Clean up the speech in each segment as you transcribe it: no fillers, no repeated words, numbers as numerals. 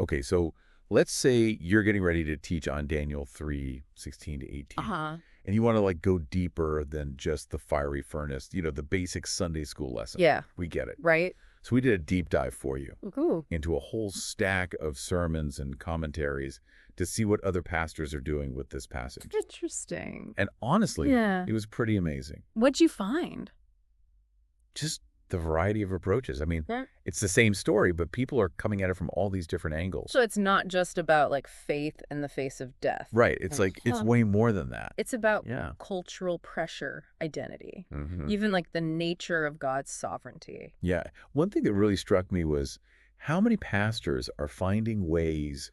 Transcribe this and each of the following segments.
Okay, so let's say you're getting ready to teach on Daniel 3:16 to 18. And you want to like go deeper than just the fiery furnace, the basic Sunday school lesson. Yeah. We get it. Right. So we did a deep dive for you Ooh. into a whole stack of sermons and commentaries to see what other pastors are doing with this passage. Interesting. And honestly, Yeah. it was pretty amazing. What'd you find? Just the variety of approaches. I mean, Yeah. it's the same story, but people are coming at it from all these different angles. So it's not just about like faith in the face of death. Right. It's like, it's way more than that. It's about Yeah. cultural pressure, identity, Mhm. even like the nature of God's sovereignty. Yeah. One thing that really struck me was how many pastors are finding ways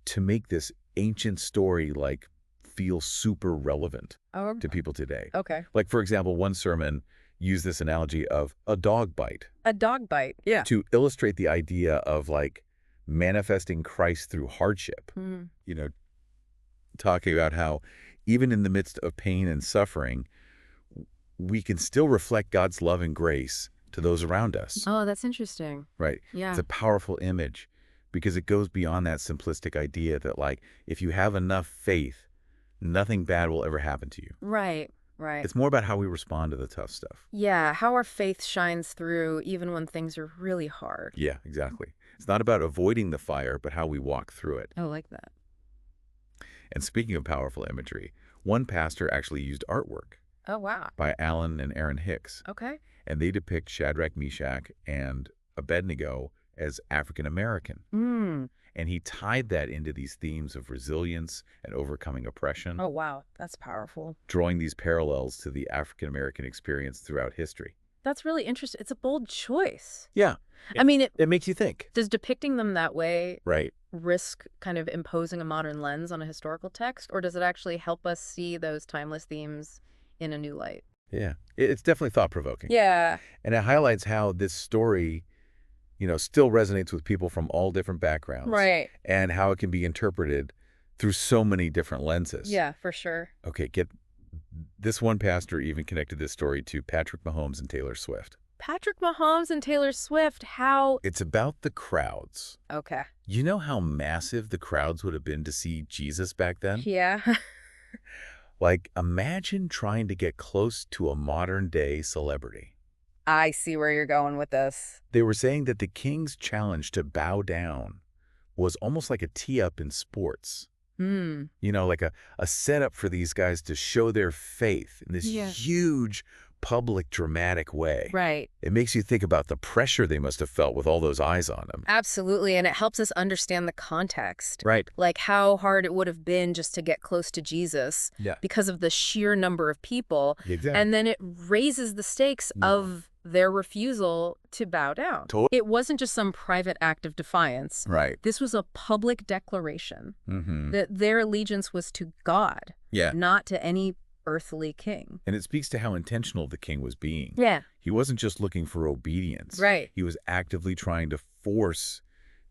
to make this ancient story like feel super relevant Oh, to people today. okay. Like, for example, one sermon used this analogy of a dog bite A dog bite. Yeah. to illustrate the idea of like manifesting Christ through hardship. Mm. Talking about how even in the midst of pain and suffering, we can still reflect God's love and grace to those around us. Oh, that's interesting. Right. Yeah. It's a powerful image because it goes beyond that simplistic idea that like, if you have enough faith, nothing bad will ever happen to you. Right. Right. It's more about how we respond to the tough stuff. Yeah, how our faith shines through even when things are really hard. Yeah, exactly. It's not about avoiding the fire, but how we walk through it. I like that. And speaking of powerful imagery, one pastor actually used artwork Oh, wow. by Alan and Aaron Hicks, Okay. and they depict Shadrach, Meshach, and Abednego as African American. Mm. And he tied that into these themes of resilience and overcoming oppression, Oh, wow. That's powerful. drawing these parallels to the African American experience throughout history. That's really interesting. It's a bold choice. Yeah. I mean, It makes you think. does depicting them that way Right. risk kind of imposing a modern lens on a historical text, or does it actually help us see those timeless themes in a new light? Yeah. It's definitely thought-provoking. Yeah. And it highlights how this story, still resonates with people from all different backgrounds. Right. And how it can be interpreted through so many different lenses. Yeah, for sure. Okay, this one pastor even connected this story to Patrick Mahomes and Taylor Swift. Patrick Mahomes and Taylor Swift, how... It's about the crowds. Okay. You know how massive the crowds would have been to see Jesus back then? Yeah. Like, imagine trying to get close to a modern-day celebrity. I see where you're going with this. They were saying that the king's challenge to bow down was almost like a tee-up in sports. Hmm. Like a setup for these guys to show their faith in this Yeah. huge, public, dramatic way. Right. It makes you think about the pressure they must have felt with all those eyes on them. Absolutely, and it helps us understand the context. Right. Like how hard it would have been just to get close to Jesus Yeah. because of the sheer number of people. Exactly. And then it raises the stakes of their refusal to bow down. It wasn't just some private act of defiance. Right. This was a public declaration Mm-hmm. that their allegiance was to God, Yeah. not to any earthly king. And it speaks to how intentional the king was being. Yeah. He wasn't just looking for obedience. Right. He was actively trying to force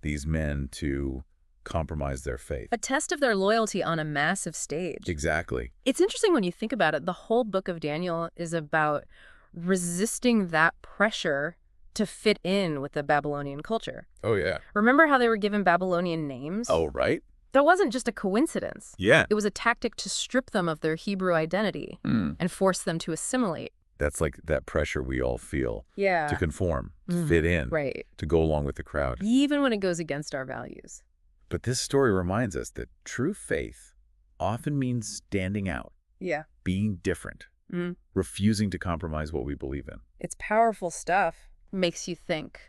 these men to compromise their faith. A test of their loyalty on a massive stage. Exactly. It's interesting when you think about it. The whole book of Daniel is about resisting that pressure to fit in with the Babylonian culture. Oh, yeah. Remember how they were given Babylonian names? Oh, right? That wasn't just a coincidence. Yeah. It was a tactic to strip them of their Hebrew identity and force them to assimilate. That's like that pressure we all feel Yeah. to conform, to fit in, Right. to go along with the crowd. Even when it goes against our values. But this story reminds us that true faith often means standing out, Yeah. being different, refusing to compromise what we believe in. It's powerful stuff. Makes you think.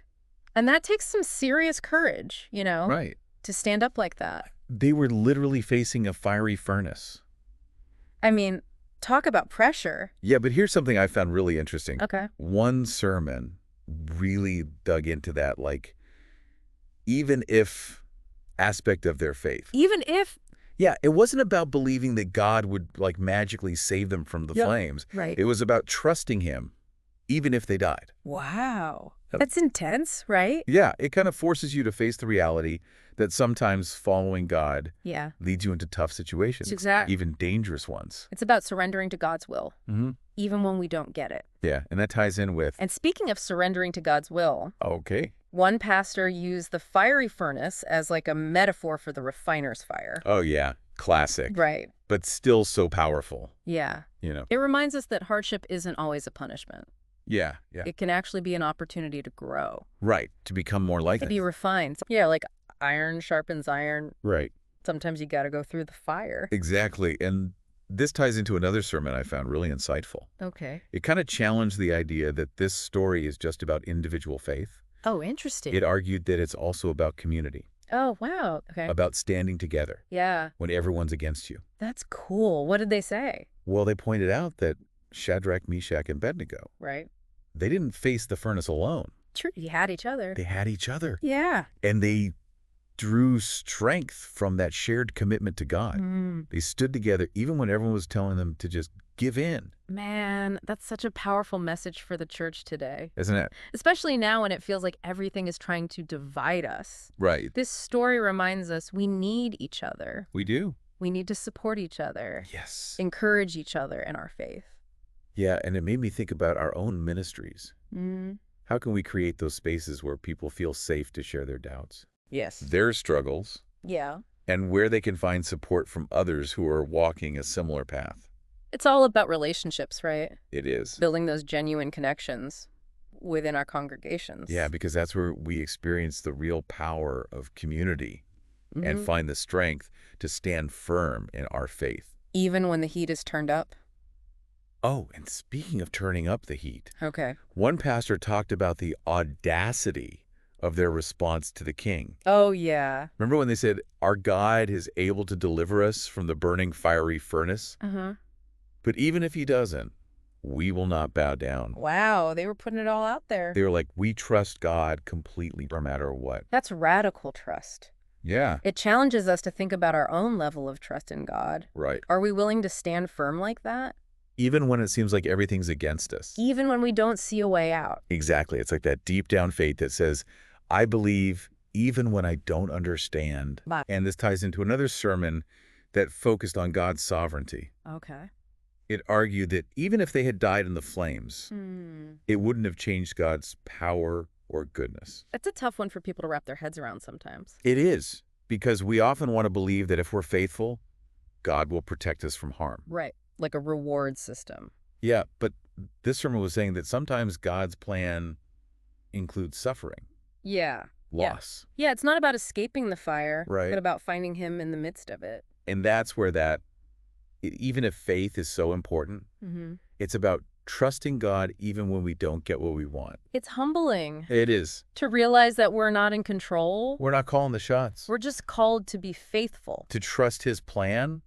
And that takes some serious courage, Right. to stand up like that. They were literally facing a fiery furnace. I mean, talk about pressure. Yeah, but here's something I found really interesting. Okay. One sermon really dug into that, like, even if aspect of their faith. Even if... Yeah, it wasn't about believing that God would, like, magically save them from the flames. Right. It was about trusting him, even if they died. Wow. That's intense, right? Yeah, it kind of forces you to face the reality that sometimes following God Yeah. leads you into tough situations, Exactly. even dangerous ones. It's about surrendering to God's will, even when we don't get it. Yeah, and that ties in with... And speaking of surrendering to God's will, Okay. One pastor used the fiery furnace as like a metaphor for the refiner's fire. Oh, yeah. Classic. Right. But still so powerful, Yeah. you know? It reminds us that hardship isn't always a punishment. Yeah, yeah. It can actually be an opportunity to grow. Right. To become more like To it. be refined. Yeah, like iron sharpens iron. Right. Sometimes you got to go through the fire. Exactly. And this ties into another sermon I found really insightful. Okay. It kind of challenged the idea that this story is just about individual faith. Oh, interesting. It argued that it's also about community, Oh, wow. Okay. about standing together Yeah. when everyone's against you. That's cool. What did they say? Well, they pointed out that Shadrach, Meshach, and Abednego, Right. they didn't face the furnace alone. True. You had each other. They had each other. Yeah. And they drew strength from that shared commitment to God. They stood together even when everyone was telling them to just give in. Man, that's such a powerful message for the church today. Isn't it? Especially now when it feels like everything is trying to divide us. Right. This story reminds us we need each other. We do. We need to support each other. Yes. Encourage each other in our faith. Yeah, and it made me think about our own ministries. Mm. How can we create those spaces where people feel safe to share their doubts, Yes. their struggles, Yeah. and where they can find support from others who are walking a similar path? It's all about relationships, right? It is. Building those genuine connections within our congregations. Yeah, because that's where we experience the real power of community and Mhm. find the strength to stand firm in our faith. Even when the heat is turned up. Oh, and speaking of turning up the heat, Okay. one pastor talked about the audacity of their response to the king. Oh, yeah. Remember when they said, "Our God is able to deliver us from the burning fiery furnace? Uh-huh. But even if he doesn't, we will not bow down." Wow, they were putting it all out there. They were like, we trust God completely no matter what. That's radical trust. Yeah. It challenges us to think about our own level of trust in God. Right. Are we willing to stand firm like that? Even when it seems like everything's against us. Even when we don't see a way out. Exactly. It's like that deep down faith that says, I believe even when I don't understand. But- And this ties into another sermon that focused on God's sovereignty. Okay. It argued that even if they had died in the flames, it wouldn't have changed God's power or goodness. It's a tough one for people to wrap their heads around sometimes. It is, because we often want to believe that if we're faithful, God will protect us from harm. Right. Like a reward system. Yeah, but this sermon was saying that sometimes God's plan includes suffering, Yeah. loss. Yeah, it's not about escaping the fire, Right. but about finding him in the midst of it. And that's where even if faith is so important, Mm-hmm. it's about trusting God even when we don't get what we want. It's humbling It is. to realize that we're not in control. We're not calling the shots. We're just called to be faithful. To trust his plan,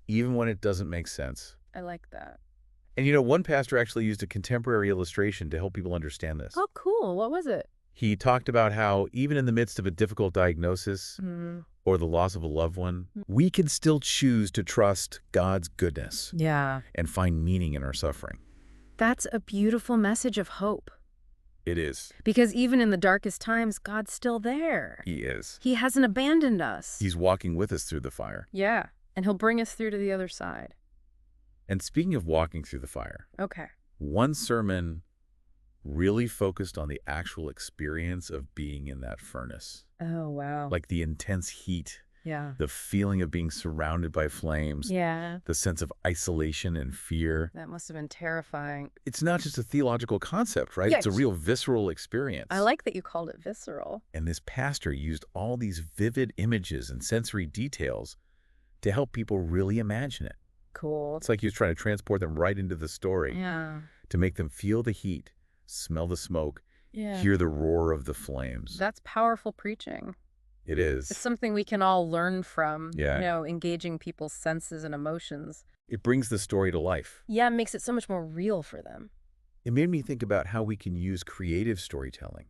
even when it doesn't make sense. I like that. And you know, one pastor actually used a contemporary illustration to help people understand this. Oh, cool. What was it? He talked about how even in the midst of a difficult diagnosis or the loss of a loved one, we can still choose to trust God's goodness Yeah. and find meaning in our suffering. That's a beautiful message of hope. It is. Because even in the darkest times, God's still there. He is. He hasn't abandoned us. He's walking with us through the fire. Yeah. And he'll bring us through to the other side. And speaking of walking through the fire, Okay. one sermon really focused on the actual experience of being in that furnace. Oh, wow. Like the intense heat, Yeah. the feeling of being surrounded by flames, Yeah. the sense of isolation and fear. That must have been terrifying. It's not just a theological concept, right? Yeah, It's a real visceral experience. I like that you called it visceral. And this pastor used all these vivid images and sensory details to help people really imagine it. Cool. It's like he was trying to transport them right into the story Yeah. to make them feel the heat, smell the smoke, Yeah. hear the roar of the flames. That's powerful preaching. It It's is. something we can all learn from, Yeah. engaging people's senses and emotions. It brings the story to life. Yeah, it makes it so much more real for them. It made me think about how we can use creative storytelling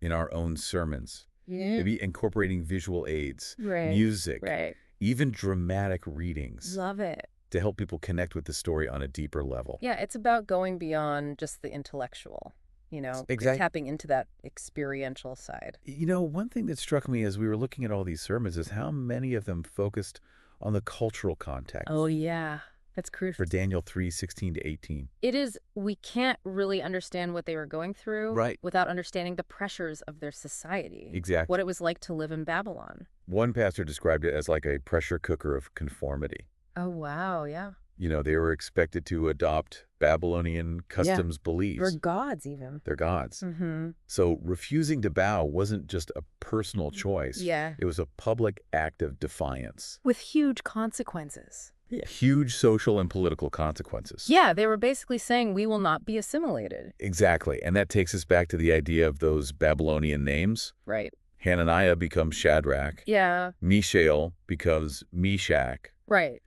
in our own sermons. Yeah. Maybe incorporating visual aids, Right. music, Right. even dramatic readings Love it. to help people connect with the story on a deeper level. Yeah, it's about going beyond just the intellectual, Exactly. tapping into that experiential side. You know, one thing that struck me as we were looking at all these sermons is how many of them focused on the cultural context. Oh, yeah. That's crucial. for Daniel 3:16 to 18. It is. We can't really understand what they were going through without understanding the pressures of their society. Exactly. What it was like to live in Babylon. One pastor described it as like a pressure cooker of conformity. Oh, wow, yeah. You know, they were expected to adopt Babylonian customs beliefs. They're gods, even. They're gods. Mm-hmm. So refusing to bow wasn't just a personal choice. Yeah. It was a public act of defiance. With huge consequences. Huge social and political consequences. Yeah, they were basically saying we will not be assimilated. Exactly. And that takes us back to the idea of those Babylonian names. Right. Hananiah becomes Shadrach. Yeah. Mishael becomes Meshach. Right.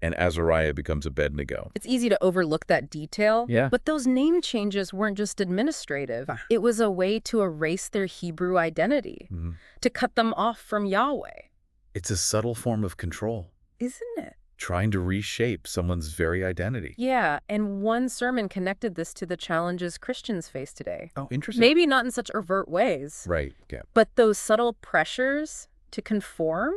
And Azariah becomes Abednego. It's easy to overlook that detail. Yeah. But those name changes weren't just administrative. It was a way to erase their Hebrew identity, to cut them off from Yahweh. It's a subtle form of control. Isn't it? Trying to reshape someone's very identity. Yeah, and one sermon connected this to the challenges Christians face today. Oh, interesting. Maybe not in such overt ways. Right, yeah. But those subtle pressures to conform,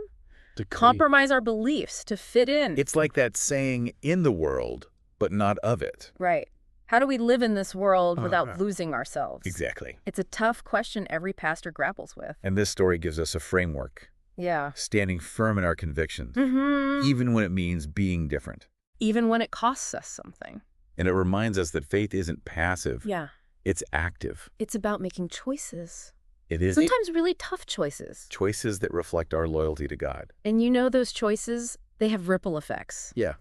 to compromise our beliefs, to fit in. It's like that saying, in the world, but not of it. Right. How do we live in this world without losing ourselves? Exactly. It's a tough question every pastor grapples with. And this story gives us a framework. Yeah. Standing firm in our convictions, even when it means being different. Even when it costs us something. And it reminds us that faith isn't passive. Yeah. It's active. It's about making choices. It is. Sometimes really tough choices. Choices that reflect our loyalty to God. And you know those choices, they have ripple effects. Yeah.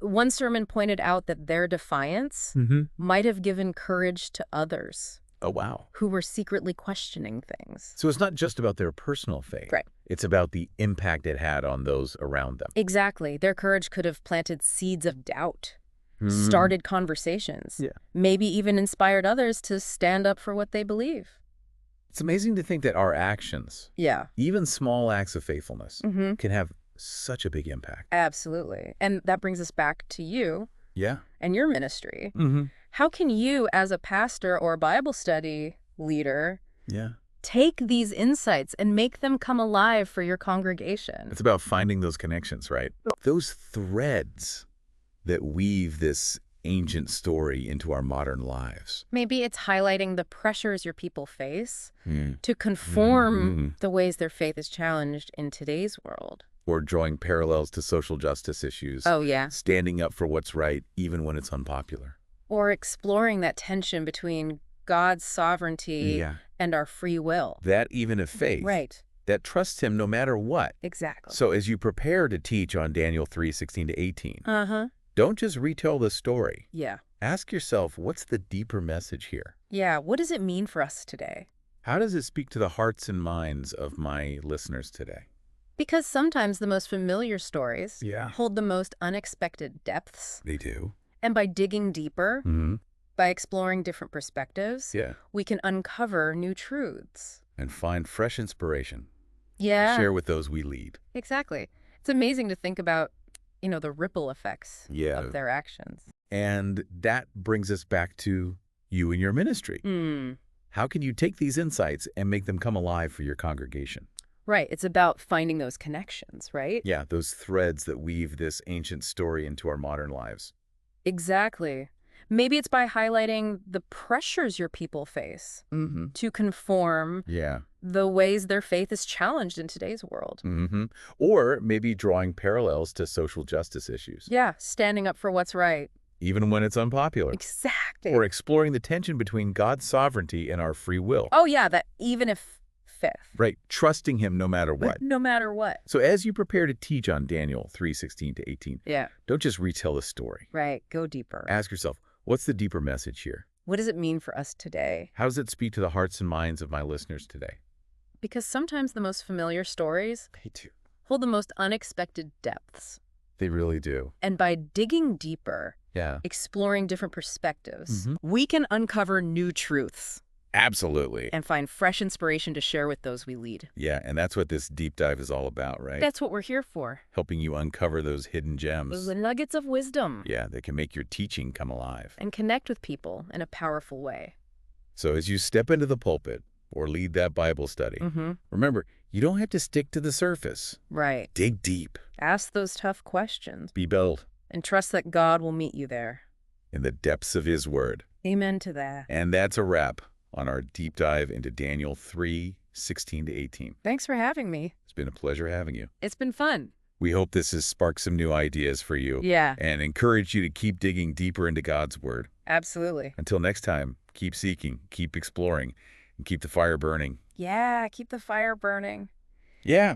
One sermon pointed out that their defiance might have given courage to others. Oh, wow. Who were secretly questioning things. So it's not just about their personal faith. Right. It's about the impact it had on those around them. Exactly. Their courage could have planted seeds of doubt, started conversations, maybe even inspired others to stand up for what they believe. It's amazing to think that our actions, even small acts of faithfulness, can have such a big impact. Absolutely. And that brings us back to you and your ministry. How can you, as a pastor or Bible study leader, take these insights and make them come alive for your congregation? It's about finding those connections, right? Those threads that weave this ancient story into our modern lives. Maybe it's highlighting the pressures your people face to conform the ways their faith is challenged in today's world. Or drawing parallels to social justice issues. Oh, yeah. Standing up for what's right, even when it's unpopular. Or exploring that tension between God's sovereignty and our free will. That even of faith. Right. That trusts him no matter what. Exactly. So as you prepare to teach on Daniel 3:16 to 18, don't just retell the story. Yeah. Ask yourself, what's the deeper message here? Yeah, what does it mean for us today? How does it speak to the hearts and minds of my listeners today? Because sometimes the most familiar stories hold the most unexpected depths. They do. And by digging deeper, by exploring different perspectives, we can uncover new truths. And find fresh inspiration. Yeah. Share with those we lead. Exactly. It's amazing to think about, you know, the ripple effects of their actions. And that brings us back to you and your ministry. How can you take these insights and make them come alive for your congregation? Right. It's about finding those connections, right? Yeah, those threads that weave this ancient story into our modern lives. Exactly. Maybe it's by highlighting the pressures your people face to conform the ways their faith is challenged in today's world. Or maybe drawing parallels to social justice issues. Yeah, standing up for what's right. Even when it's unpopular. Exactly. Or exploring the tension between God's sovereignty and our free will. Oh, yeah, that even if fifth. Right, trusting him no matter what. No matter what. So as you prepare to teach on Daniel 3:16 to 18, don't just retell the story. Right, go deeper. Ask yourself, what's the deeper message here? What does it mean for us today? How does it speak to the hearts and minds of my listeners today? Because sometimes the most familiar stories hold the most unexpected depths. They really do. And by digging deeper, exploring different perspectives, we can uncover new truths. Absolutely. And find fresh inspiration to share with those we lead. Yeah, and that's what this deep dive is all about, right? That's what we're here for. Helping you uncover those hidden gems. Those nuggets of wisdom. Yeah, that can make your teaching come alive. And connect with people in a powerful way. So as you step into the pulpit or lead that Bible study, remember, you don't have to stick to the surface. Right. Dig deep. Ask those tough questions. Be bold. And trust that God will meet you there. In the depths of his word. Amen to that. And that's a wrap on our deep dive into Daniel 3:16 to 18. Thanks for having me. It's been a pleasure having you. It's been fun. We hope this has sparked some new ideas for you. Yeah. And encourage you to keep digging deeper into God's word. Absolutely. Until next time, keep seeking, keep exploring, and keep the fire burning. Yeah, keep the fire burning. Yeah.